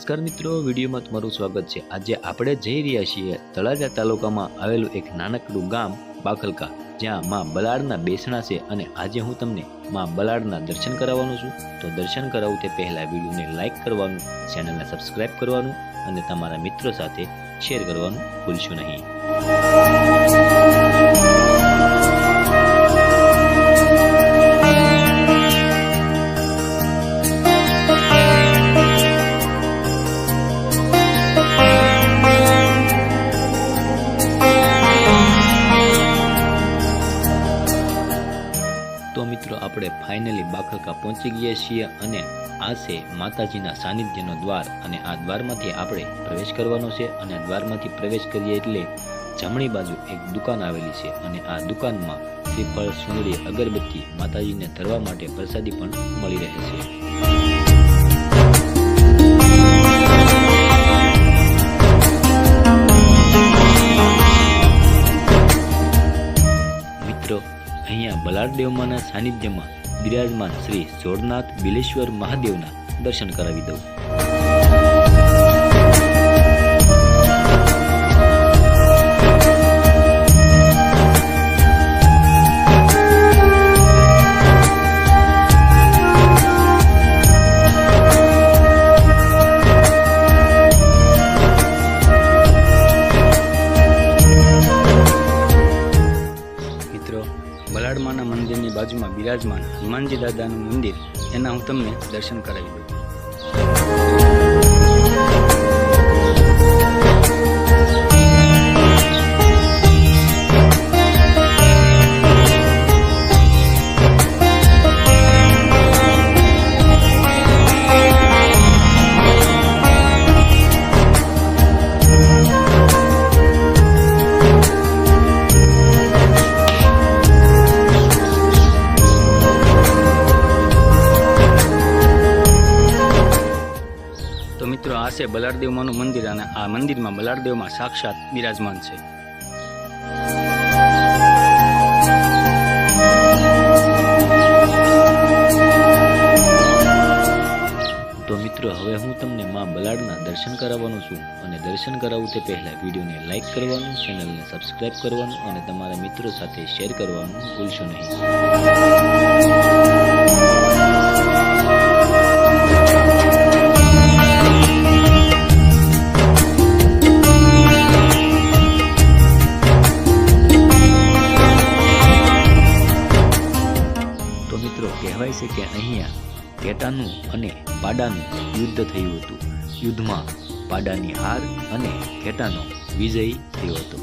નમસ્કાર મિત્રો, વિડીયોમાં તમારું સ્વાગત છે। આજે આપણે જઈ રહ્યા છીએ તળાજા તાલુકામાં આવેલું એક નાનકડું ગામ બાખલકા, જ્યાં માં બલાડના બેસણા છે અને આજે હું તમને માં બલાડના દર્શન કરાવવાનો છું। તો દર્શન કરાવું તે પહેલા વિડીયોને લાઈક કરવાનું, ચેનલને સબસ્ક્રાઇબ કરવાનું અને તમારા મિત્રો સાથે શેર કરવાનું ભૂલશો નહીં। તો મિત્રો, આપણે ફાઇનલી બાખલકા પહોંચી ગયા છીએ અને આ છે માતાજીના સાનિધ્યનો દ્વાર અને આ દ્વારમાંથી આપણે પ્રવેશ કરવાનો છે અને આ દ્વારમાંથી પ્રવેશ કરીએ એટલે જમણી બાજુ એક દુકાન આવેલી છે અને આ દુકાનમાં શ્રીફળ, સુંદડી, અગરબત્તી, માતાજીને ધરવા માટે પ્રસાદી પણ મળી રહે છે। અહીંયા બલાડદેવમાંના સાનિધ્યમાં બિરાજમાન શ્રી સોરનાથ બિલેશ્વર મહાદેવના દર્શન કરાવી દઉં। બલાડમાના મંદિરની બાજુમાં બિરાજમાન હનુમાનજી દાદાનું મંદિર, એના હું તમને દર્શન કરાવી દઉં। તો મિત્રો, આ છે બલાડદેવમાંનું મંદિર અને આ મંદિરમાં બલાડદેવમાં સાક્ષાત બિરાજમાન છે। તો મિત્રો, હવે હું તમને માં બલાડના દર્શન કરાવવાનો છું અને દર્શન કરાવું તે પહેલા વિડીયોને લાઈક કરવાનું, ચેનલને સબસ્ક્રાઇબ કરવાનું અને તમારા મિત્રો સાથે શેર કરવાનું ભૂલશો નહીં। કહેવાય છે કે અહીંયા ઘેટાનું અને પાડાનું યુદ્ધ થયું હતું। યુદ્ધમાં પાડાની હાર અને ઘેટાનો વિજય થયો હતો।